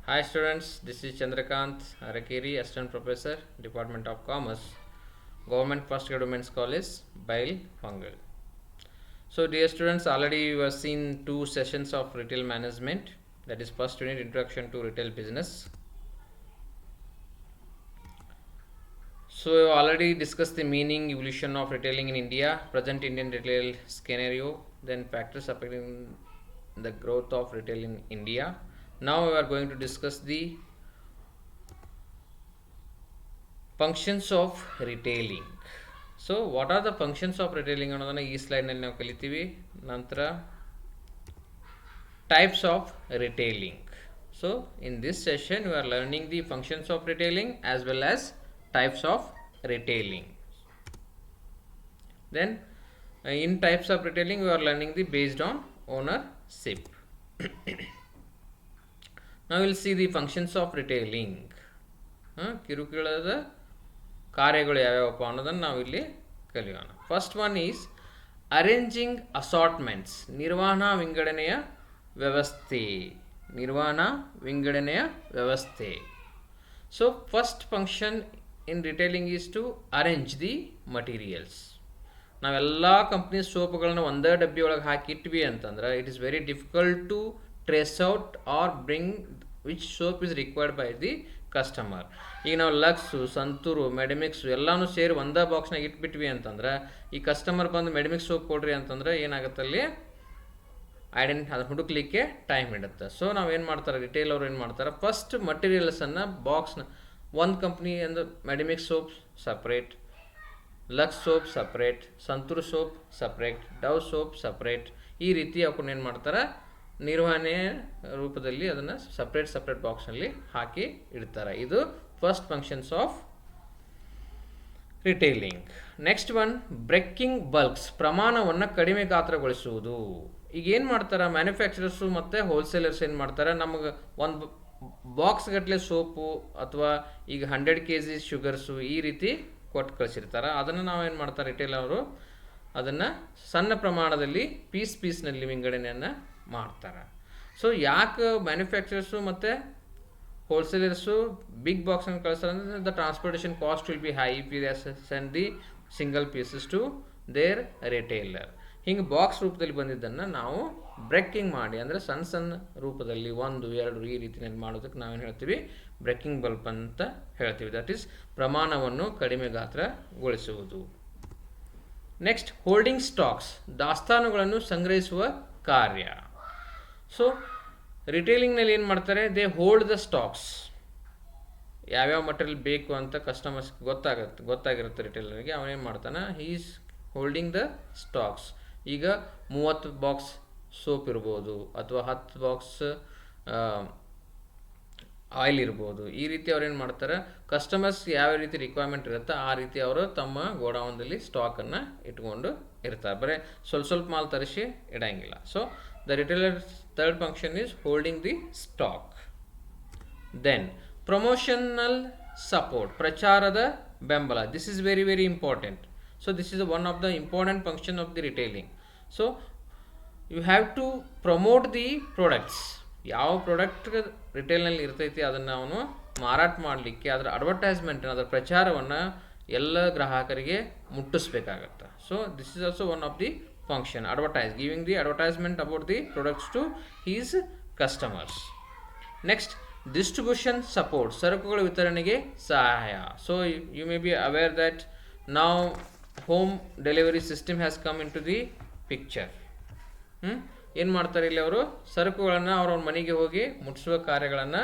Hi students, this is Chandrakant Arakiri, Assistant Professor, Department of Commerce, Government Postgraduate Women's College, Bail, Fungal. So dear students, already you have seen two sessions of retail management, that is first unit introduction to retail business. So we have already discussed the meaning, evolution of retailing in India, present Indian retail scenario, then factors affecting the growth of retail in India. Now we are going to discuss the functions of retailing. So what are the functions of retailing ಅನ್ನೋದನ್ನ ಈ slide ನಲ್ಲಿ ನಾವು ಕಲಿತೀವಿ. ನಂತರ types of retailing. So in this session we are learning the functions of retailing as well as types of retailing. Then in types of retailing we are learning the based on ownership. Now we will see the functions of retailing. ಕಿರುಕುಳದ ಕಾರ್ಯಗಳು ಯಾವ್ಯಾವಪ್ಪ ಅನ್ನೋದನ್ನು ನಾವು ಇಲ್ಲಿ ಕಲಿಯೋಣ. First one is arranging assortments, ನಿರ್ವಹಣಾ ವಿಂಗಡಣೆಯ ವ್ಯವಸ್ಥೆ. So first function in retailing is to arrange the materials. ನಾವೆಲ್ಲ ಕಂಪ್ನಿ ಸೋಪ್ಗಳನ್ನ ಒಂದೇ ಡಬ್ಬಿ ಒಳಗೆ ಹಾಕಿಟ್ವಿ ಅಂತಂದ್ರೆ it is very difficult to trace out or bring which soap is required by the customer. ಈಗ ನಾವು ಲಕ್ಸು, ಸಂತೂರು, ಮೆಡಿಮಿಕ್ಸು ಎಲ್ಲನೂ ಸೇರಿ ಒಂದೇ ಬಾಕ್ಸ್ನಾಗ ಇಟ್ಬಿಟ್ವಿ ಅಂತಂದ್ರೆ ಈ ಕಸ್ಟಮರ್ ಬಂದು ಮೆಡಿಮಿಕ್ಸ್ ಸೋಪ್ ಕೊಡ್ರಿ ಅಂತಂದ್ರೆ ಏನಾಗುತ್ತೆ, ಅಲ್ಲಿ ಅದು ಹುಡುಕ್ಲಿಕ್ಕೆ ಟೈಮ್ ಹಿಡುತ್ತೆ. ಸೊ ನಾವೇನು ಮಾಡ್ತಾರೆ, ರಿಟೇಲ್ ಅವ್ರು ಏನು ಮಾಡ್ತಾರೆ, ಫಸ್ಟ್ ಮಟೀರಿಯಲ್ಸನ್ನು ಬಾಕ್ಸ್ನ ಒಂದು ಕಂಪ್ನಿ ಅಂದ್ರೆ Medimix soap separate, Lux soap separate, Santoor soap separate, Dove soap separate, ಈ ರೀತಿ ಅವ್ಕೊಂಡು ಏನು ಮಾಡ್ತಾರೆ, ನಿರ್ವಹಣೆ ರೂಪದಲ್ಲಿ ಅದನ್ನು ಸಪ್ರೇಟ್ ಬಾಕ್ಸ್ನಲ್ಲಿ ಹಾಕಿ ಇಡ್ತಾರೆ. ಇದು first functions of retailing. Next one breaking bulks, ಪ್ರಮಾಣವನ್ನು ಕಡಿಮೆ ಗಾತ್ರಗೊಳಿಸುವುದು. ಈಗ ಏನು ಮಾಡ್ತಾರೆ ಮ್ಯಾನುಫ್ಯಾಕ್ಚರರ್ಸು ಮತ್ತು ಹೋಲ್ಸೇಲರ್ಸ್ ಏನು ಮಾಡ್ತಾರೆ, ನಮಗೆ ಒಂದು ಬಾಕ್ಸ್ ಗಟ್ಟಲೆ ಸೋಪು ಅಥವಾ ಈಗ 100 kg ಶುಗರ್ಸು ಈ ರೀತಿ ಕೊಟ್ಟು ಕಳಿಸಿರ್ತಾರೆ. ಅದನ್ನು ನಾವೇನು ಮಾಡ್ತಾರೆ, ರಿಟೇಲ್ ಅವರು ಅದನ್ನು ಸಣ್ಣ ಪ್ರಮಾಣದಲ್ಲಿ ಪೀಸ್ನಲ್ಲಿ ವಿಂಗಡಣೆಯನ್ನು ಮಾಡ್ತಾರೆ. ಸೊ ಯಾಕೆ ಮ್ಯಾನುಫ್ಯಾಕ್ಚರರ್ಸು ಮತ್ತು ಹೋಲ್ಸೇಲರ್ಸು ಬಿಗ್ ಬಾಕ್ಸನ್ನು ಕಳಿಸ್ತಾರೆ ಅಂದರೆ the transportation cost will be high if you send the single pieces to their retailer. ಹಿಂಗೆ ಬಾಕ್ಸ್ ರೂಪದಲ್ಲಿ ಬಂದಿದ್ದನ್ನು ನಾವು ಬ್ರೇಕಿಂಗ್ ಮಾಡಿ ಅಂದರೆ ಸಣ್ಣ ರೂಪದಲ್ಲಿ 1, 2 ಈ ರೀತಿಯಲ್ಲಿ ಮಾಡೋದಕ್ಕೆ ನಾವೇನು ಹೇಳ್ತೀವಿ, ಬ್ರೇಕಿಂಗ್ ಬಲ್ಪ್ ಅಂತ ಹೇಳ್ತೀವಿ. ದಟ್ ಈಸ್ ಪ್ರಮಾಣವನ್ನು ಕಡಿಮೆ ಗಾತ್ರಗೊಳಿಸುವುದು. ನೆಕ್ಸ್ಟ್ ಹೋಲ್ಡಿಂಗ್ ಸ್ಟಾಕ್ಸ್, ದಾಸ್ತಾನುಗಳನ್ನು ಸಂಗ್ರಹಿಸುವ ಕಾರ್ಯ. ಸೊ ರಿಟೇಲಿಂಗ್ನಲ್ಲಿ ಏನು ಮಾಡ್ತಾರೆ, ದೇ ಹೋಲ್ಡ್ ದ ಸ್ಟಾಕ್ಸ್. ಯಾವ್ಯಾವ ಮಟೀರಿಯಲ್ ಬೇಕು ಅಂತ ಕಸ್ಟಮರ್ಸ್ಗೆ ಗೊತ್ತಾಗಿರುತ್ತೆ ರಿಟೇಲರ್ಗೆ. ಅವನೇನು ಮಾಡ್ತಾನೆ, he is holding the stocks. ಈಗ 30 ಬಾಕ್ಸ್ ಸೋಪ್ ಇರ್ಬೋದು ಅಥವಾ 10 ಬಾಕ್ಸ್ ಆಯಿಲ್ ಇರ್ಬೋದು. ಈ ರೀತಿ ಅವ್ರು ಏನು ಮಾಡ್ತಾರೆ, ಕಸ್ಟಮರ್ಸ್ ಯಾವ ರೀತಿ ರಿಕ್ವೈರ್ಮೆಂಟ್ ಇರುತ್ತೆ ಆ ರೀತಿ ಅವರು ತಮ್ಮ ಗೋಡೌನ್ದಲ್ಲಿ ಸ್ಟಾಕನ್ನು ಇಟ್ಕೊಂಡು ಇರ್ತಾರೆ. ಬರೀ ಸ್ವಲ್ಪ ಮಾಲ್ ತರಿಸಿ ಇಡಂಗಿಲ್ಲ. So the retailer third function is holding the stock. Then promotional support, ಪ್ರಚಾರದ ಬೆಂಬಲ. This is very very important. So this is one of the important function of the retailing. So you have to promote the products. ಯಾವ product ರಿಟೇಲ್ನಲ್ಲಿ ಇರ್ತೈತಿ ಅದನ್ನು ಅವನು ಮಾರಾಟ ಮಾಡಲಿಕ್ಕೆ ಅದರ ಅಡ್ವರ್ಟೈಸ್ಮೆಂಟ್, ಅದರ ಪ್ರಚಾರವನ್ನು ಎಲ್ಲ ಗ್ರಾಹಕರಿಗೆ ಮುಟ್ಟಿಸ್ಬೇಕಾಗತ್ತೆ. So this is also one of the function, giving the advertisement about the products to his customers. Next distribution support, ಸರಕುಗಳ ವಿತರಣೆಗೆ ಸಹಾಯ. So you may be aware that now home delivery system has come into the picture. ಏನು ಮಾಡ್ತಾರೆ, ಇಲ್ಲಿ ಅವರು ಸರಕುಗಳನ್ನು ಅವ್ರ ಮನೆಗೆ ಹೋಗಿ ಮುಟ್ಟಿಸುವ ಕಾರ್ಯಗಳನ್ನು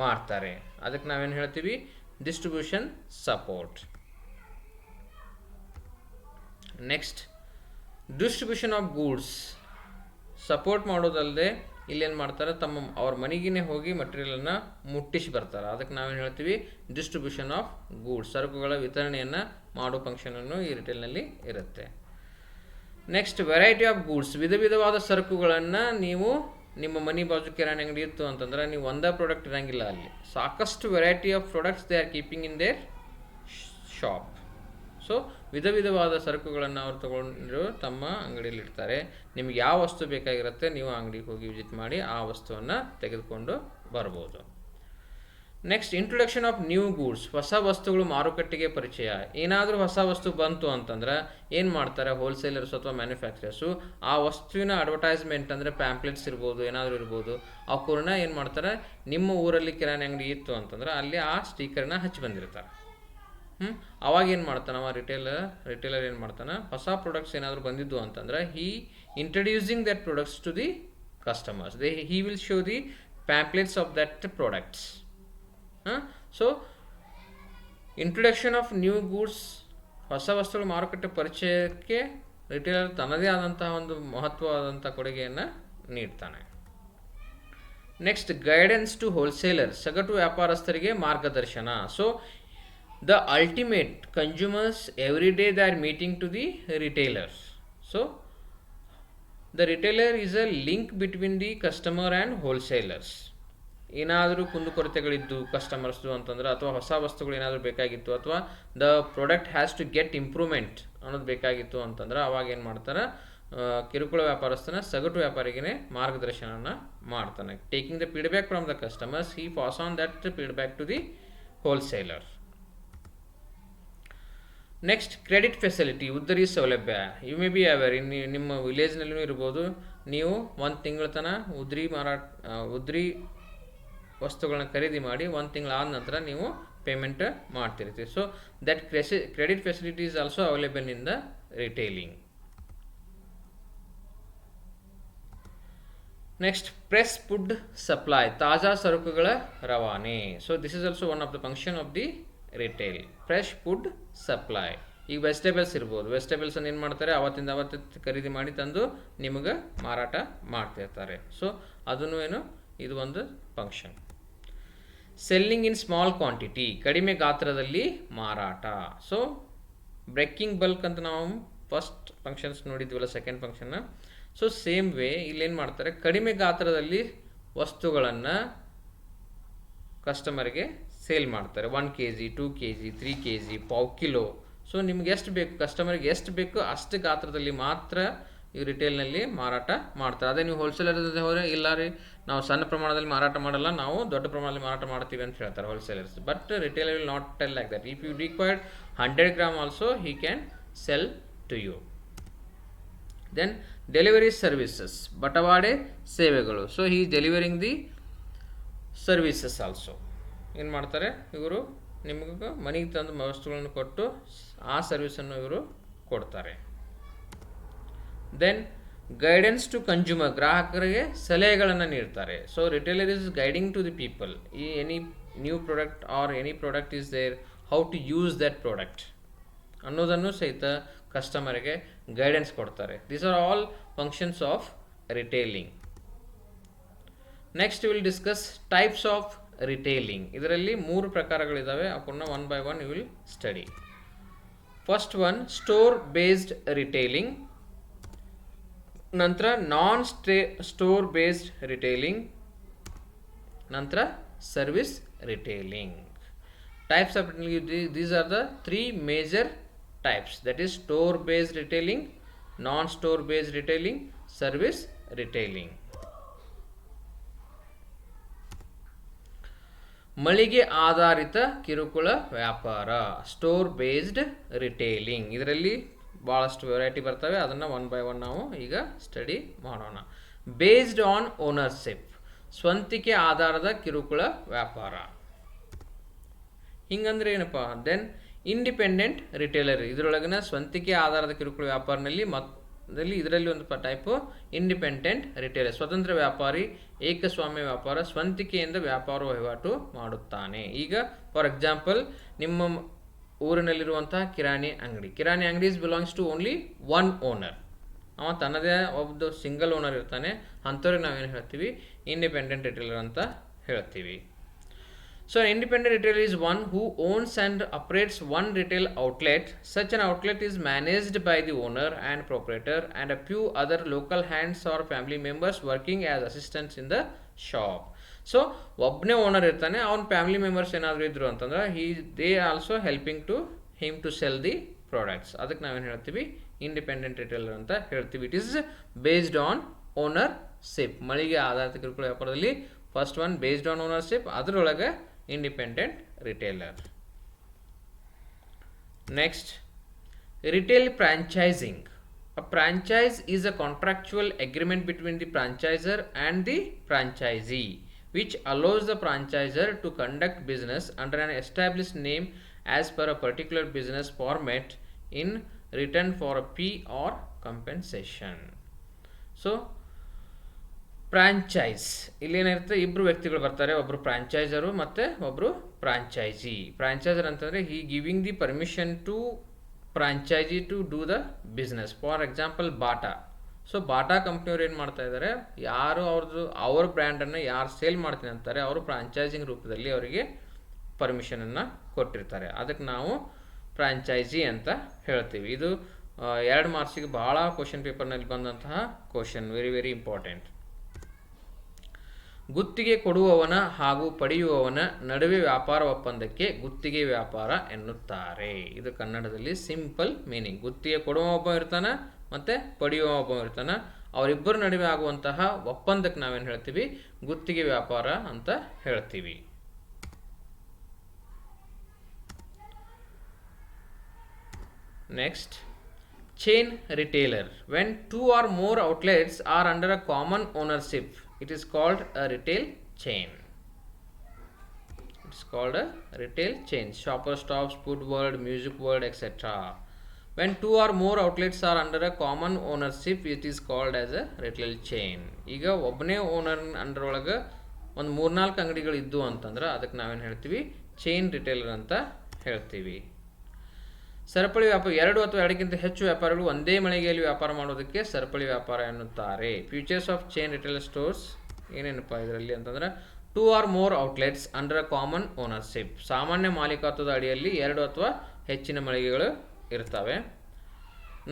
ಮಾಡ್ತಾರೆ. ಅದಕ್ಕೆ ನಾವೇನು ಹೇಳ್ತೀವಿ, distribution support. Next distribution of goods, support ಮಾಡೋದಲ್ಲದೆ ಇಲ್ಲೇನು ಮಾಡ್ತಾರೆ, ಅವ್ರ ಮನೆಗೇ ಹೋಗಿ ಮಟೀರಿಯಲನ್ನು ಮುಟ್ಟಿಸಿ ಬರ್ತಾರೆ. ಅದಕ್ಕೆ ನಾವೇನು ಹೇಳ್ತೀವಿ, ಡಿಸ್ಟ್ರಿಬ್ಯೂಷನ್ ಆಫ್ ಗೂಡ್ಸ್, ಸರಕುಗಳ ವಿತರಣೆಯನ್ನು ಮಾಡೋ ಫಂಕ್ಷನನ್ನು ಈ ರಿಟೇಲ್ನಲ್ಲಿ ಇರುತ್ತೆ. ನೆಕ್ಸ್ಟ್ ವೆರೈಟಿ ಆಫ್ ಗೂಡ್ಸ್, ವಿಧವಾದ ಸರಕುಗಳನ್ನು ನೀವು ನಿಮ್ಮ ಮನೆ ಬಾಜು ಕಿರಾಣಿ ಅಂಗಡಿ ಇತ್ತು ಅಂತಂದ್ರೆ ನೀವು ಒಂದೇ ಪ್ರಾಡಕ್ಟ್ ಇರೋಂಗಿಲ್ಲ, ಅಲ್ಲಿ ಸಾಕಷ್ಟು variety of products they are keeping in their shop. So ವಿಧವಾದ ಸರಕುಗಳನ್ನು ಅವ್ರು ತಗೊಂಡು ತಮ್ಮ ಅಂಗಡಿಯಲ್ಲಿ ಇಡ್ತಾರೆ. ನಿಮ್ಗೆ ಯಾವ ವಸ್ತು ಬೇಕಾಗಿರುತ್ತೆ ನೀವು ಅಂಗಡಿಗೆ ಹೋಗಿ ವಿಸಿಟ್ ಮಾಡಿ ಆ ವಸ್ತುವನ್ನು ತೆಗೆದುಕೊಂಡು ಬರ್ಬೋದು. Next introduction of new goods, ಹೊಸ ವಸ್ತುಗಳು ಮಾರುಕಟ್ಟೆಗೆ ಪರಿಚಯ. ಏನಾದರೂ ಹೊಸ ವಸ್ತು ಬಂತು ಅಂತಂದ್ರೆ ಏನು ಮಾಡ್ತಾರೆ ಹೋಲ್ಸೇಲರ್ಸ್ ಅಥವಾ ಮ್ಯಾನುಫ್ಯಾಕ್ಚರರ್ಸು, ಆ ವಸ್ತುವಿನ ಅಡ್ವರ್ಟೈಸ್ಮೆಂಟ್ ಅಂದರೆ ಪ್ಯಾಂಪ್ಲೆಟ್ಸ್ ಇರ್ಬೋದು, ಏನಾದರೂ ಇರ್ಬೋದು, ಅವ್ರನ್ನ ಏನು ಮಾಡ್ತಾರೆ, ನಿಮ್ಮ ಊರಲ್ಲಿ ಕಿರಾಣಿ ಅಂಗಡಿ ಇತ್ತು ಅಂತಂದ್ರೆ ಅಲ್ಲಿ ಆ ಸ್ಟಿಕರ್ನ ಹಚ್ಚಿ ಬಂದಿರ್ತಾರೆ. ಅವಾಗ ಏನು ಮಾಡ್ತಾನೆ ಅವ ರಿಟೇಲರ್ ಏನು ಮಾಡ್ತಾನೆ, ಹೊಸ ಪ್ರಾಡಕ್ಟ್ಸ್ ಏನಾದರೂ ಬಂದಿದ್ದು ಅಂತಂದ್ರೆ he introducing that products to the customers. He will show the pamphlets of that products. So introduction of new goods, ಹೊಸ ವಸ್ತುಗಳ ಮಾರುಕಟ್ಟೆ ಪರಿಚಯಕ್ಕೆ ರಿಟೇಲರ್ ತನ್ನದೇ ಆದಂತಹ ಒಂದು ಮಹತ್ವವಾದಂಥ ಕೊಡುಗೆಯನ್ನು ನೀಡ್ತಾನೆ. ನೆಕ್ಸ್ಟ್ ಗೈಡೆನ್ಸ್ ಟು ಹೋಲ್ಸೇಲರ್, ಸಗಟು ವ್ಯಾಪಾರಸ್ಥರಿಗೆ ಮಾರ್ಗದರ್ಶನ. So the ultimate consumers every day they are meeting to the retailers. So the retailer is a link between the customer and wholesalers. ಏನಾದರೂ ಕುಂದುಕೊರತೆಗಳಿದ್ದು ಕಸ್ಟಮರ್ಸ್ದು ಅಂತಂದ್ರೆ, ಅಥವಾ ಹೊಸ ವಸ್ತುಗಳು ಏನಾದರೂ ಬೇಕಾಗಿತ್ತು, ಅಥವಾ the product has to get improvement ಅನ್ನೋದು ಬೇಕಾಗಿತ್ತು ಅಂತಂದ್ರೆ ಅವಾಗ ಏನು ಮಾಡ್ತಾರೆ, ಕಿರುಕುಳ ವ್ಯಾಪಾರಸ್ಥನ ಸಗಟು ವ್ಯಾಪಾರಿಗೆ ಮಾರ್ಗದರ್ಶನ ಮಾಡ್ತಾನೆ. Taking the feedback from the customers, he pass on that feedback to the wholesaler. Next credit facility, ಉದ್ದರಿ ಸೌಲಭ್ಯ. ಯು ಮೇ ಬಿ ಅವೇರ್, ನಿಮ್ಮ ವಿಲೇಜ್ನಲ್ಲೂ ಇರ್ಬೋದು, ನೀವು ಒಂದು ತಿಂಗಳ ತನಕ ಉದ್ರಿ ವಸ್ತುಗಳನ್ನ ಖರೀದಿ ಮಾಡಿ ಒಂದು ತಿಂಗಳಾದ ನಂತರ ನೀವು ಪೇಮೆಂಟ್ ಮಾಡ್ತಿರ್ತೀವಿ. So that credit facility is also available in the retailing. Next press food supply, ತಾಜಾ ಸರಕುಗಳ ರವಾನೆ. So this is also one of the function of the retail. Fresh food supply, ಈಗ ವೆಜಿಟೇಬಲ್ಸ್ ಇರ್ಬೋದು, ವೆಜಿಟೇಬಲ್ಸನ್ನು ಏನು ಮಾಡ್ತಾರೆ, ಅವತ್ತಿಂದ ಖರೀದಿ ಮಾಡಿ ತಂದು ನಿಮಗೆ ಮಾರಾಟ ಮಾಡ್ತಿರ್ತಾರೆ. ಸೊ ಅದನ್ನು ಇದು ಒಂದು function. Selling in small quantity, ಕಡಿಮೆ ಗಾತ್ರದಲ್ಲಿ ಮಾರಾಟ. ಸೊ ಬ್ರೇಕಿಂಗ್ ಬಲ್ಕ್ ಅಂತ ನಾವು ಫಸ್ಟ್ ಫಂಕ್ಷನ್ಸ್ ನೋಡಿದ್ವಲ್ಲ, ಸೆಕೆಂಡ್ ಫಂಕ್ಷನ್ನ. ಸೊ ಸೇಮ್ ವೇ ಇಲ್ಲೇನು ಮಾಡ್ತಾರೆ, ಕಡಿಮೆ ಗಾತ್ರದಲ್ಲಿ ವಸ್ತುಗಳನ್ನು ಕಸ್ಟಮರ್ಗೆ ಸೇಲ್ ಮಾಡ್ತಾರೆ. 1 kg, 2 kg, 3 kg, ಪಾವು ಕಿಲೋ. ಸೊ ನಿಮ್ಗೆ ಎಷ್ಟು ಬೇಕು, ಕಸ್ಟಮರ್ಗೆ ಎಷ್ಟು ಬೇಕು ಅಷ್ಟು ಗಾತ್ರದಲ್ಲಿ ಮಾತ್ರ ಈ ರಿಟೇಲ್ನಲ್ಲಿ ಮಾರಾಟ ಮಾಡ್ತಾರೆ. ಅದೇ ನೀವು ಹೋಲ್ಸೇಲರ್ ಹೋದರೆ, ಇಲ್ಲ ರೀ ನಾವು ಸಣ್ಣ ಪ್ರಮಾಣದಲ್ಲಿ ಮಾರಾಟ ಮಾಡಲ್ಲ, ನಾವು ದೊಡ್ಡ ಪ್ರಮಾಣದಲ್ಲಿ ಮಾರಾಟ ಮಾಡ್ತೀವಿ ಅಂತ ಹೇಳ್ತಾರೆ wholesalers. But retailer will not tell like that. If you required 100 grams also he can sell to you. Then delivery services, ಬಟವಾಡೆ ಸೇವೆಗಳು. So he is delivering the services also. ಏನು ಮಾಡ್ತಾರೆ ಇವರು, ನಿಮಗೆ ಮನೆಗೆ ತಂದು ವಸ್ತುಗಳನ್ನು ಕೊಟ್ಟು ಆ ಸರ್ವಿಸನ್ನು ಇವರು ಕೊಡ್ತಾರೆ. ದೆನ್ ಗೈಡೆನ್ಸ್ ಟು ಕನ್ಸ್ಯೂಮರ್, ಗ್ರಾಹಕರಿಗೆ ಸಲಹೆಗಳನ್ನು ನೀಡ್ತಾರೆ. So retailer is guiding to the people. ಈ any new product or any product is there, how to use that product ಅನ್ನೋದನ್ನು ಸಹಿತ ಕಸ್ಟಮರ್ಗೆ ಗೈಡೆನ್ಸ್ ಕೊಡ್ತಾರೆ. These are all functions of retailing. Next will discuss types of retailing. ಇದರಲ್ಲಿ 3 ಪ್ರಕಾರಗಳಿದ್ದಾವೆ, ಅವನ್ನ one by one you will study. First one store based retailing, ನಂತರ non store based retailing, ನಂತರ service retailing. Types of retailing, these are the 3 major types, that is store based retailing, non store based retailing, service retailing. ಮಳಿಗೆ ಆಧಾರಿತ ಕಿರುಕುಳ ವ್ಯಾಪಾರ, store based retailing. ಇದರಲ್ಲಿ ಭಾಳಷ್ಟು variety ಬರ್ತವೆ, ಅದನ್ನು ಒನ್ ಬೈ ಒನ್ ನಾವು ಈಗ ಸ್ಟಡಿ ಮಾಡೋಣ. ಬೇಸ್ಡ್ ಆನ್ ಓನರ್ಶಿಪ್, ಸ್ವಂತಿಕೆ ಆಧಾರದ ಕಿರುಕುಳ ವ್ಯಾಪಾರ. ಹಿಂಗಂದ್ರೆ ಏನಪ್ಪ, ದೆನ್ ಇಂಡಿಪೆಂಡೆಂಟ್ ರಿಟೇಲರ್, ಇದರೊಳಗಿನ ಸ್ವಂತಿಕೆ ಆಧಾರದ ಕಿರುಕುಳ ವ್ಯಾಪಾರನಲ್ಲಿ ಇದರಲ್ಲಿ ಒಂದು ಟೈಪು ಇಂಡಿಪೆಂಡೆಂಟ್ ರಿಟೇಲರ್, ಸ್ವತಂತ್ರ ವ್ಯಾಪಾರಿ, ಏಕಸ್ವಾಮ್ಯ ವ್ಯಾಪಾರ, ಸ್ವಂತಿಕೆಯಿಂದ ವ್ಯಾಪಾರ ವಹಿವಾಟು ಮಾಡುತ್ತಾನೆ. ಈಗ ಫಾರ್ ಎಕ್ಸಾಂಪಲ್ ನಿಮ್ಮ ಊರಿನಲ್ಲಿರುವಂತಹ ಕಿರಾಣಿ ಅಂಗಡಿ is belongs to only one owner. ಅವ ತನ್ನದೇ ಒಬ್ಬ ಸಿಂಗಲ್ ಓನರ್ ಇರ್ತಾನೆ, ಅಂಥವ್ರಿಗೆ ನಾವೇನು ಹೇಳ್ತೀವಿ, ಇಂಡಿಪೆಂಡೆಂಟ್ ರಿಟೇಲರ್ ಅಂತ ಹೇಳ್ತೀವಿ. So an independent retailer is one who owns and operates one retail outlet. Such an outlet is managed by the owner and proprietor and a few other local hands or family members working as assistants in the shop. So ಒಬ್ಬನೇ owner ಇರ್ತಾನೆ, ಅವನ family members ಏನಾದರೂ ಇದ್ರು ಅಂತಂದ್ರೆ they also helping to him to sell the products. ಅದಕ್ಕೆ ನಾವೇನು ಹೇಳ್ತೀವಿ, independent retailer ಅಂತ ಹೇಳ್ತೀವಿ. It is based on ownership. ಮಳಿಗೆ ಆಧಾರಿತ ಕಿರುಕುಳ ವ್ಯಾಪಾರದಲ್ಲಿ first one based on ownership, ಅದರೊಳಗೆ independent retailer. Next, retail franchising. A franchise is a contractual agreement between the franchisor and the franchisee, which allows the franchisor to conduct business under an established name as per a particular business format in return for a fee or compensation. So, franchise ಇಲ್ಲೇನಿರುತ್ತೆ, ಇಬ್ಬರು ವ್ಯಕ್ತಿಗಳು ಬರ್ತಾರೆ, ಒಬ್ಬರು ಫ್ರಾಂಚೈಸರು ಮತ್ತು ಒಬ್ಬರು franchisee. Franchiser ಅಂತಂದರೆ he giving the permission to franchisee to do the business. For example Bata. So Bata ಕಂಪ್ನಿಯವ್ರು ಏನು ಮಾಡ್ತಾ ಇದ್ದಾರೆ, ಯಾರು ಅವ್ರ ಬ್ರ್ಯಾಂಡನ್ನು ಯಾರು ಸೇಲ್ ಮಾಡ್ತೀನಿ ಅಂತಾರೆ ಅವರು ಫ್ರಾಂಚೈಸಿಂಗ್ ರೂಪದಲ್ಲಿ ಅವರಿಗೆ ಪರ್ಮಿಷನನ್ನು ಕೊಟ್ಟಿರ್ತಾರೆ. ಅದಕ್ಕೆ ನಾವು ಫ್ರಾಂಚೈಸಿ ಅಂತ ಹೇಳ್ತೀವಿ. ಇದು 2 ಮಾರ್ಕ್ಸಿಗೆ ಭಾಳ ಕ್ವಶನ್ ಪೇಪರ್ನಲ್ಲಿ ಬಂದಂತಹ ಕ್ವಶನ್, ವೆರಿ ವೆರಿ ಇಂಪಾರ್ಟೆಂಟ್. ಗುತ್ತಿಗೆ ಕೊಡುವವನ ಹಾಗೂ ಪಡೆಯುವವನ ನಡುವೆ ವ್ಯಾಪಾರ ಒಪ್ಪಂದಕ್ಕೆ ಗುತ್ತಿಗೆ ವ್ಯಾಪಾರ ಎನ್ನುತ್ತಾರೆ. ಇದು ಕನ್ನಡದಲ್ಲಿ ಸಿಂಪಲ್ ಮೀನಿಂಗ್. ಗುತ್ತಿಗೆ ಕೊಡುವ ಒಬ್ಬ ಇರ್ತಾನೆ ಮತ್ತು ಪಡೆಯುವ ಒಬ್ಬ ಇರ್ತಾನೆ. ಅವರಿಬ್ಬರ ನಡುವೆ ಆಗುವಂತಹ ಒಪ್ಪಂದಕ್ಕೆ ನಾವೇನು ಹೇಳ್ತೀವಿ, ಗುತ್ತಿಗೆ ವ್ಯಾಪಾರ ಅಂತ ಹೇಳ್ತೀವಿ. Next, chain retailer. When 2 or more outlets are under a common ownership, it is called a retail chain. It is called a retail chain. Shoppers Stop, Food World, Music World, etc. When 2 or more outlets are under a common ownership, it is called as a retail chain. ಈಗ ಒಬ್ಬನೇ owner under ಒಳಗೆ ಒಂದು 3-4 ಅಂಗಡಿಗಳು ಇದ್ದು ಅಂತಂದ್ರೆ ಅದಕ್ಕೆ ನಾವೇನು ಹೇಳ್ತೀವಿ, ಚೈನ್ ರಿಟೇಲರ್ ಅಂತ ಹೇಳ್ತೀವಿ. ಸರಪಳಿ ವ್ಯಾಪಾರ 2 ಅಥವಾ 2ಕ್ಕಿಂತ ಹೆಚ್ಚು ವ್ಯಾಪಾರಿಗಳು ಒಂದೇ ಮಳಿಗೆಯಲ್ಲಿ ವ್ಯಾಪಾರ ಮಾಡೋದಕ್ಕೆ ಸರಪಳಿ ವ್ಯಾಪಾರ ಎನ್ನುತ್ತಾರೆ. Features of chain retail stores ಏನೇನಪ್ಪ ಇದರಲ್ಲಿ ಅಂತಂದ್ರೆ 2 or more outlets under a common ownership. ಸಾಮಾನ್ಯ ಮಾಲೀಕತ್ವದ ಅಡಿಯಲ್ಲಿ 2 ಅಥವಾ ಹೆಚ್ಚಿನ ಮಳಿಗೆಗಳು ಇರ್ತವೆ.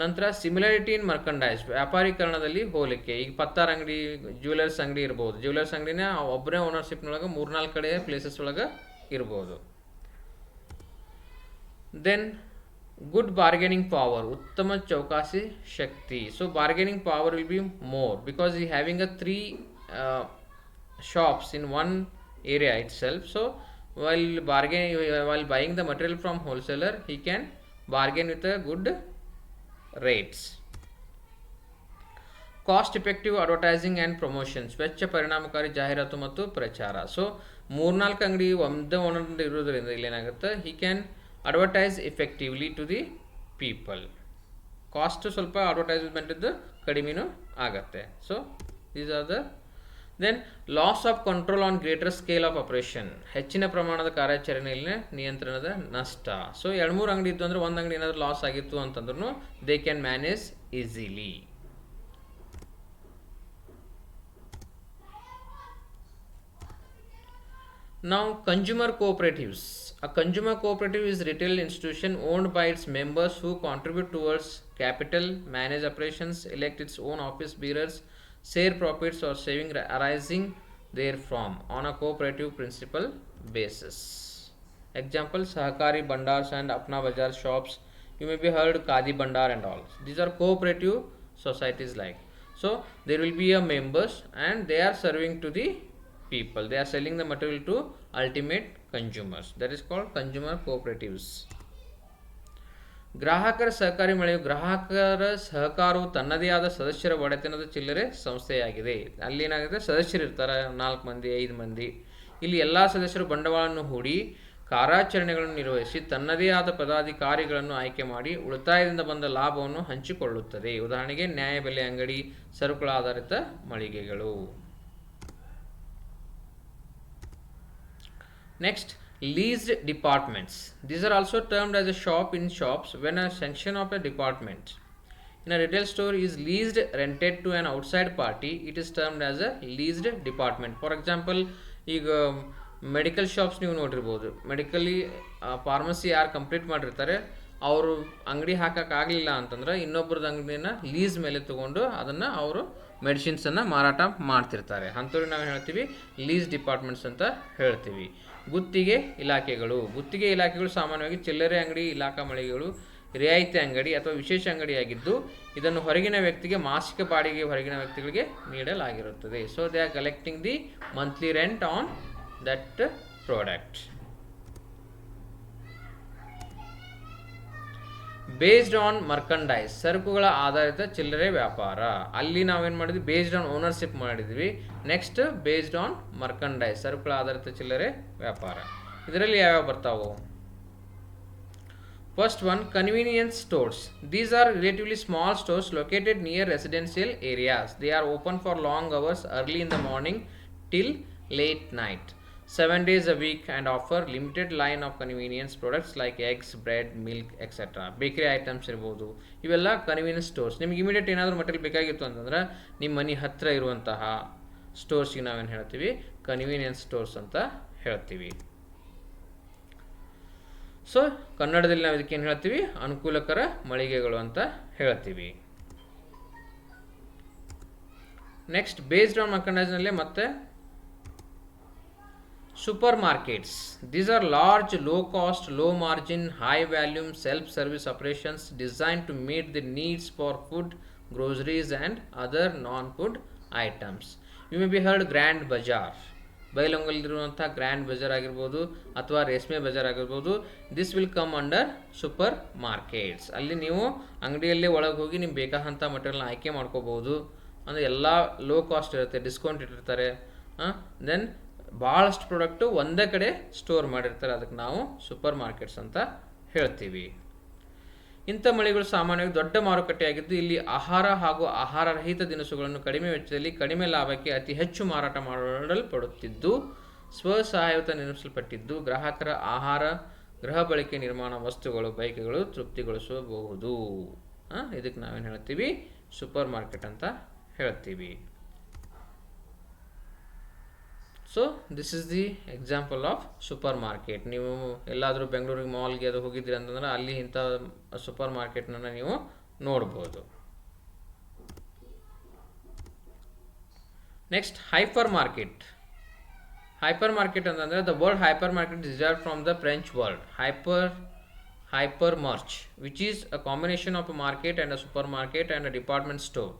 ನಂತರ ಸಿಮಿಲಾರಿಟಿ ಇನ್ ಮರ್ಕಂಡೈಸ್, ವ್ಯಾಪಾರೀಕರಣದಲ್ಲಿ ಹೋಲಿಕೆ. ಈಗ ಪತ್ತಾರ್ ಅಂಗಡಿ, ಜ್ಯುವೆಲರ್ಸ್ ಅಂಗಡಿ ಇರ್ಬೋದು. ಜ್ಯುವೆಲರ್ಸ್ ಅಂಗಡಿನ ಒಬ್ಬನೇ ಓನರ್ಶಿಪ್ನೊಳಗೆ 3-4 ಕಡೆ ಪ್ಲೇಸಸ್ ಒಳಗೆ ಇರ್ಬೋದು. ದೆನ್ ಗುಡ್ ಬಾರ್ಗೇನಿಂಗ್ ಪವರ್, ಉತ್ತಮ ಚೌಕಾಸಿ ಶಕ್ತಿ. So bargaining power will be more because ಈ having a 3 shops in one area itself. So while buying the material from wholesaler, he can bargain with a good rates. Cost effective advertising and promotions, ವೆಚ್ಚ ಪರಿಣಾಮಕಾರಿ ಜಾಹೀರಾತು ಮತ್ತು ಪ್ರಚಾರ. So 3-4 ಅಂಗಡಿ ಒಂದೇ owner ಇರೋದ್ರಿಂದ ಇಲ್ಲೇನಾಗುತ್ತೆ, he can advertise effectively to the people. Cost ಸ್ವಲ್ಪ ಅಡ್ವರ್ಟೈಸ್ಮೆಂಟಿದ್ದು ಕಡಿಮೆನೂ ಆಗುತ್ತೆ. So these are the then loss of control on greater scale of operation, ಹೆಚ್ಚಿನ ಪ್ರಮಾಣದ ಕಾರ್ಯಾಚರಣೆಯಲ್ಲಿ ನಿಯಂತ್ರಣದ ನಷ್ಟ. ಸೊ 2-3 ಅಂಗಡಿ ಇದ್ದು ಅಂದರೆ ಒಂದು ಅಂಗಡಿ ಏನಾದರೂ ಲಾಸ್ ಆಗಿತ್ತು ಅಂತಂದ್ರೂ they can manage easily. Now, consumer cooperatives. A consumer cooperative is a retail institution owned by its members who contribute towards capital, manage operations, elect its own office bearers, share profits or saving arising therefrom on a cooperative principle basis. Example, Sahakari Bandars and Apna Bazaar shops. You may be heard Kadi Bandar and all. These are cooperative societies like. So, there will be a members and they are serving to the people. They are selling the material to ultimate consumers. That is called consumer cooperatives. ಗ್ರಾಹಕರ ಸಹಕಾರಿ ಮಳಿಗೆ, ಗ್ರಾಹಕರ ಸಹಕಾರವು ತನ್ನದೇ ಆದ ಸದಸ್ಯರ ಒಡೆತನದ ಚಿಲ್ಲರೆ ಸಂಸ್ಥೆಯಾಗಿದೆ. ಅಲ್ಲಿ ಏನಾಗುತ್ತೆ, ಸದಸ್ಯರು ಇರ್ತಾರೆ 4 ಮಂದಿ 5 ಮಂದಿ. ಇಲ್ಲಿ ಎಲ್ಲ ಸದಸ್ಯರು ಬಂಡವಾಳವನ್ನು ಹೂಡಿ ಕಾರ್ಯಾಚರಣೆಗಳನ್ನು ನಿರ್ವಹಿಸಿ ತನ್ನದೇ ಆದ ಪದಾಧಿಕಾರಿಗಳನ್ನು ಆಯ್ಕೆ ಮಾಡಿ ಉಳಿತಾಯದಿಂದ ಬಂದ ಲಾಭವನ್ನು ಹಂಚಿಕೊಳ್ಳುತ್ತದೆ. ಉದಾಹರಣೆಗೆ ನ್ಯಾಯಬೆಲೆ ಅಂಗಡಿ, ಸರಕುಗಳ ಆಧಾರಿತ ಮಳಿಗೆಗಳು. Next, leased departments. These are also termed as a shop in shops when a section of a department in a retail store is leased, rented to an outside party. It is termed as a leased department. For example, ಈಗ medical shops ನೀವು ನೋಡಿರ್ಬೋದು. Medically pharmacy ಯಾರು complete ಮಾಡಿರ್ತಾರೆ ಅವರು ಅಂಗಡಿ ಹಾಕೋಕ್ಕಾಗಲಿಲ್ಲ ಅಂತಂದ್ರೆ ಇನ್ನೊಬ್ಬರದ್ದು ಅಂಗಡಿನ lease ಮೇಲೆ ತೊಗೊಂಡು ಅದನ್ನು ಅವರು ಮೆಡಿಸಿನ್ಸನ್ನು ಮಾರಾಟ ಮಾಡ್ತಿರ್ತಾರೆ. ಅಂಥವ್ರಿಗೆ ನಾವು ಹೇಳ್ತೀವಿ ಲೀಸ್ ಡಿಪಾರ್ಟ್ಮೆಂಟ್ಸ್ ಅಂತ ಹೇಳ್ತೀವಿ. ಗುತ್ತಿಗೆ ಇಲಾಖೆಗಳು ಸಾಮಾನ್ಯವಾಗಿ ಚಿಲ್ಲರೆ ಅಂಗಡಿ, ಇಲಾಖಾ ಮಳಿಗೆಗಳು, ರಿಯಾಯಿತಿ ಅಂಗಡಿ ಅಥವಾ ವಿಶೇಷ ಅಂಗಡಿಯಾಗಿದ್ದು ಇದನ್ನು ಹೊರಗಿನ ವ್ಯಕ್ತಿಗೆ ಮಾಸಿಕ ಬಾಡಿಗೆ ಹೊರಗಿನ ವ್ಯಕ್ತಿಗಳಿಗೆ ನೀಡಲಾಗಿರುತ್ತದೆ. So they are collecting the monthly rent on that product. Based on merchandise, ಸರಕುಗಳ ಆಧಾರಿತ ಚಿಲ್ಲರೆ ವ್ಯಾಪಾರ. ಅಲ್ಲಿ ನಾವೇನು ಮಾಡಿದ್ವಿ, ಬೇಸ್ಡ್ ಆನ್ ಓನರ್ಶಿಪ್ ಮಾಡಿದ್ವಿ. ನೆಕ್ಸ್ಟ್ ಬೇಸ್ಡ್ ಆನ್ ಮರ್ಕಂಡೈಸ್, ಸರಕುಗಳ ಆಧಾರಿತ ಚಿಲ್ಲರೆ ವ್ಯಾಪಾರ. ಇದರಲ್ಲಿ ಯಾವ್ಯಾವ ಬರ್ತಾವು? First one, convenience stores. These are relatively small stores located near residential areas. They are open for long hours early in the morning till late night, 7 days a week, and offer limited line of convenience products like eggs, bread, milk, etc. Bakery items ಇರ್ಬೋದು, ಇವೆಲ್ಲ convenience stores. ನಿಮ್ಗೆ immediate ಏನಾದರೂ material ಬೇಕಾಗಿತ್ತು ಅಂತಂದ್ರೆ ನಿಮ್ಮ ಮನೆ ಹತ್ತಿರ ಇರುವಂತಹ ಸ್ಟೋರ್ಸ್ಗೆ ನಾವೇನು ಹೇಳ್ತೀವಿ, ಕನ್ವೀನಿಯನ್ಸ್ ಸ್ಟೋರ್ಸ್ ಅಂತ ಹೇಳ್ತೀವಿ. ಸೊ ಕನ್ನಡದಲ್ಲಿ ನಾವು ಇದಕ್ಕೆ ಏನು ಹೇಳ್ತೀವಿ, ಅನುಕೂಲಕರ ಮಳಿಗೆಗಳು ಅಂತ ಹೇಳ್ತೀವಿ. ನೆಕ್ಸ್ಟ್ ಬೇಸ್ಡ್ ಆನ್ ಮರ್ಕಂಡೈಸ್ನಲ್ಲೇ ಮತ್ತೆ supermarkets. These are large, low cost, low margin, high volume, self service operations designed to meet the needs for food, groceries and other non food items. You may be heard Grand Bazaar. ಬೈಲೊಂಗಲ್ಲಿರುವಂಥ Grand Bazaar ಆಗಿರ್ಬೋದು ಅಥವಾ ರೇಷ್ಮೆ ಬಜಾರ್ ಆಗಿರ್ಬೋದು. This will come under supermarkets. ಅಲ್ಲಿ ನೀವು ಅಂಗಡಿಯಲ್ಲೇ ಒಳಗೆ ಹೋಗಿ ನಿಮ್ಗೆ ಬೇಕಾದಂಥ ಮಟೀರಿಯಲ್ನ ಆಯ್ಕೆ ಮಾಡ್ಕೋಬೋದು. ಅಂದರೆ ಎಲ್ಲ ಲೋ ಕಾಸ್ಟ್ ಇರುತ್ತೆ, ಡಿಸ್ಕೌಂಟ್ ಇಟ್ಟಿರ್ತಾರೆ. ದೆನ್ ಭಾಳಷ್ಟು ಪ್ರಾಡಕ್ಟು ಒಂದೇ ಕಡೆ ಸ್ಟೋರ್ ಮಾಡಿರ್ತಾರೆ, ಅದಕ್ಕೆ ನಾವು ಸೂಪರ್ ಮಾರ್ಕೆಟ್ಸ್ ಅಂತ ಹೇಳ್ತೀವಿ. ಇಂಥ ಮಳಿಗೆಗಳು ಸಾಮಾನ್ಯವಾಗಿ ದೊಡ್ಡ ಮಾರುಕಟ್ಟೆಯಾಗಿದ್ದು ಇಲ್ಲಿ ಆಹಾರ ಹಾಗೂ ಆಹಾರರಹಿತ ದಿನಸುಗಳನ್ನು ಕಡಿಮೆ ವೆಚ್ಚದಲ್ಲಿ ಕಡಿಮೆ ಲಾಭಕ್ಕೆ ಅತಿ ಹೆಚ್ಚು ಮಾರಾಟ ಮಾಡಲ್ಪಡುತ್ತಿದ್ದು ಸ್ವಸಹಾಯಯುತ ನಿರ್ಮಿಸಲ್ಪಟ್ಟಿದ್ದು ಗ್ರಾಹಕರ ಆಹಾರ, ಗೃಹ ಬಳಕೆ, ನಿರ್ಮಾಣ ವಸ್ತುಗಳು, ಬಯಕೆಗಳು ತೃಪ್ತಿಗೊಳಿಸಬಹುದು. ಇದಕ್ಕೆ ನಾವೇನು ಹೇಳ್ತೀವಿ, ಸೂಪರ್ ಮಾರ್ಕೆಟ್ ಅಂತ ಹೇಳ್ತೀವಿ. So this is the example of super market. ನೀವು ಎಲ್ಲಾದರೂ ಬೆಂಗಳೂರಿಗೆ ಮಾಲ್ಗೆ ಅದು ಹೋಗಿದ್ದೀರಿ ಅಂತಂದ್ರೆ ಅಲ್ಲಿ ಇಂಥ ಸೂಪರ್ ಮಾರ್ಕೆಟ್ನ ನೀವು ನೋಡ್ಬೋದು. Next hypermarket. Hypermarket ಅಂತಂದರೆ the word hypermarket is derived from the French word hyper march, which is a combination of a market and a supermarket and a department store.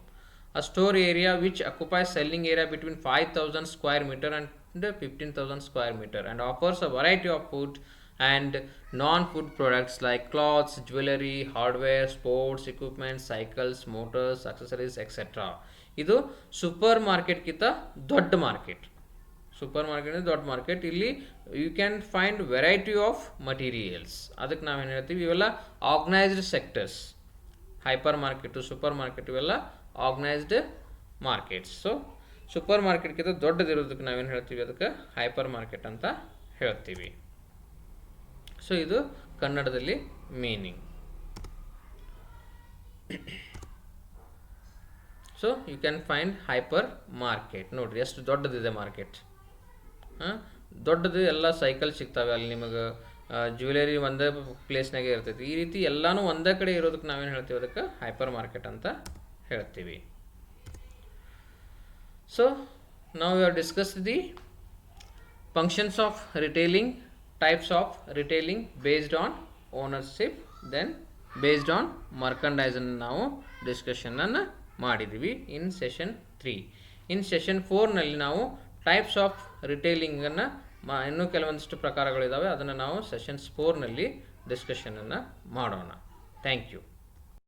A store area which occupies selling area between 5,000 square meter and 15,000 square meter and offers a variety of food and non-food products like clothes, jewelry, hardware, sports equipment, cycles, motors, accessories, etc. ಇದು super ಮಾರ್ಕೆಟ್ಗಿಂತ ದೊಡ್ಡ market. Super market ಅಂದರೆ ದೊಡ್ಡ ಮಾರ್ಕೆಟ್. ಇಲ್ಲಿ you can find variety of materials. ಅದಕ್ಕೆ ನಾವೇನು ಹೇಳ್ತೀವಿ, ಇವೆಲ್ಲ organised sectors. Hyper market, super market ಇವೆಲ್ಲ ಆರ್ಗನೈಸ್ಡ್ ಮಾರ್ಕೆಟ್ಸ್. ಸೊ ಸೂಪರ್ ಮಾರ್ಕೆಟ್ಗಿಂತ ದೊಡ್ಡದಿರೋದಕ್ಕೆ ನಾವೇನು ಹೇಳ್ತೀವಿ, ಅದಕ್ಕೆ ಹೈಪರ್ ಮಾರ್ಕೆಟ್ ಅಂತ ಹೇಳ್ತೀವಿ. ಸೊ ಇದು ಕನ್ನಡದಲ್ಲಿ meaning. So you can find hyper market. ನೋಡಿರಿ ಎಷ್ಟು ದೊಡ್ಡದಿದೆ ಮಾರ್ಕೆಟ್. ದೊಡ್ಡದು ಎಲ್ಲ ಸೈಕಲ್ ಸಿಗ್ತವೆ ಅಲ್ಲಿ, ನಿಮಗೆ ಜ್ಯುವೆಲರಿ ಒಂದೇ ಪ್ಲೇಸ್ನಾಗೆ ಇರ್ತೈತಿ. ಈ ರೀತಿ ಎಲ್ಲನೂ ಒಂದೇ ಕಡೆ ಇರೋದಕ್ಕೆ ನಾವೇನು ಹೇಳ್ತೀವಿ, ಅದಕ್ಕೆ ಹೈಪರ್ ಮಾರ್ಕೆಟ್ ಅಂತ ಹೇಳ್ತೀವಿ. ಸೊ ನಾವು we have discussed the functions of retailing, types of retailing based on ownership, then based on ಮರ್ಕಂಡೈಸನ್ನು ನಾವು ಡಿಸ್ಕಷನನ್ನು ಮಾಡಿದ್ದೀವಿ ಇನ್ ಸೆಷನ್ 3. ಇನ್ ಸೆಷನ್ 4ನಲ್ಲಿ ನಾವು ಟೈಪ್ಸ್ ಆಫ್ ರಿಟೇಲಿಂಗನ್ನು ಇನ್ನೂ ಕೆಲವೊಂದಿಷ್ಟು ಪ್ರಕಾರಗಳಿದ್ದಾವೆ, ಅದನ್ನು ನಾವು ಸೆಷನ್ಸ್ 4ನಲ್ಲಿ ಡಿಸ್ಕಷನನ್ನು ಮಾಡೋಣ. Thank you.